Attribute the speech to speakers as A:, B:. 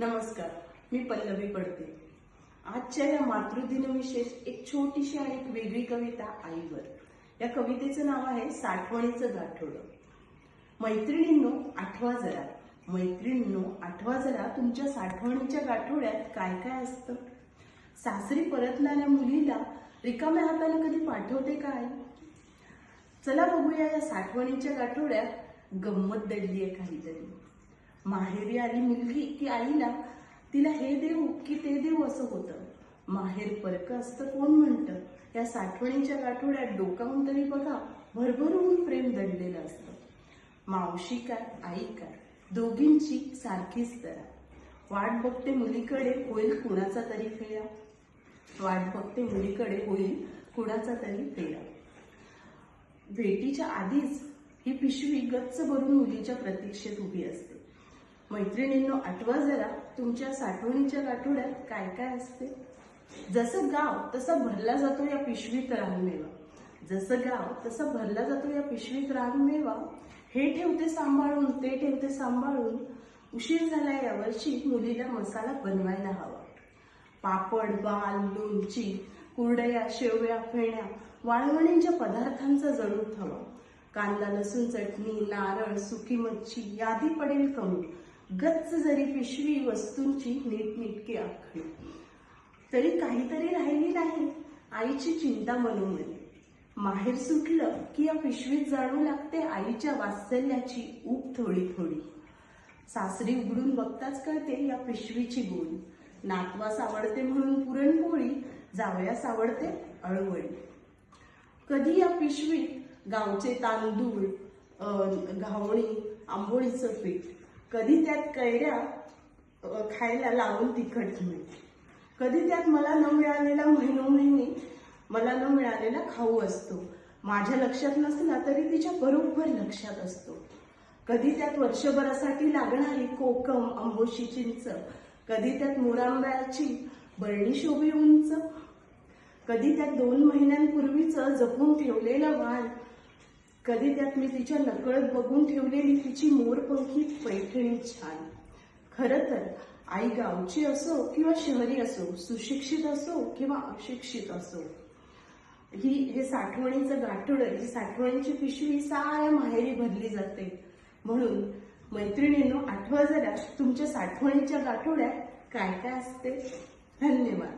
A: नमस्कार, मी पल्लवी पडते. आजच्या या मातृदिनविशेष एक छोटीशी आणि एक वेगळी कविता आईवर. या कवितेचं नाव आहे साठवणीचं गाठोडं. मैत्रिणींनो आठवा जरा तुमच्या साठवणीच्या गाठोड्यात काय काय असतं. सासरी परतणाऱ्या मुलीला रिकाम्या हाताने कधी पाठवते काय. चला बघूया या साठवणीच्या गाठोड्यात गंमत दडली आहे काहीतरी. माहेरी आली मुलगी की आईला तिला हे देऊ की ते देऊ असं होतं. माहेर परक असतं कोण म्हणतं. या साठवणीच्या गाठोड्यात डोकावून तरी बघा, भरभरून प्रेम दडलेलं असतं. मावशी काय आई काय दोघींची सारखीच तरा. वाट बघते मुलीकडे होईल कुणाचा तरी फेरा. भेटीच्या आधीच ही पिशवी गच्च भरून मुलीच्या प्रतीक्षेत उभी असते. मैत्रिणींनो आठवा जरा तुमच्या साठवणीच्या गाठोड्यात काय काय असते. जसं गाव तसा भरला जातो या पिशवीत रानमेवा. हे ठेवते सांभाळून ते ठेवते सांभाळून. उशीर झाला यावर्षी मुलीला मसाला बनवायला हवा. पापड बाल लोणची कुरडया शेवया फेण्या वाळवणीच्या पदार्थांचा जणूत हवा. कांदा लसूण चटणी नारळ सुकी मच्छी यादी पडेल कमी. गच्च जरी पिशवी वस्तूंची नीटनेटकी आखली तरी काहीतरी राहिली नाही आईची चिंता मनोमनी. माहेर सुटलं की या पिशवीत जाणू लागते आईच्या वात्सल्याची ऊब थोडी थोडी. सासरी उघडून बघताच कळते या पिशवीची गोडी. नातवास आवडते म्हणून पुरणपोळी जावयास आवडते अळवळी. कधी या पिशवीत गावचे तांदूळ घावणी आंबोळीचं पीठ. कधी त्यात कैऱ्या खायला लावून तिखट मीठ. कधी त्यात मला न मिळालेला खाऊ असतो. माझ्या लक्षात नसला तरी तिच्या बरोबर लक्षात असतो. कधी त्यात वर्षभरासाठी लागणारी कोकम आंबोशी चिंच. कधी त्यात मोरांब्याची बरणी शोभे उंच. कधी त्यात 2 महिन्यांपूर्वीचं जपून ठेवलेलं वाण. कधी त्यात मी तिच्या नकळत बघून ठेवलेली तिची मोरपंखी पैठणी छान. खरं तर आई गावची असो किंवा शहरी असो, सुशिक्षित असो किंवा अशिक्षित असो, हे साठवणीचं गाठोडं, ही साठवणीची पिशवी साऱ्या माहेरी भरली जाते. म्हणून मैत्रिणींनो आठवा जरा तुमच्या साठवणीच्या गाठोड्यात काय काय असते. धन्यवाद.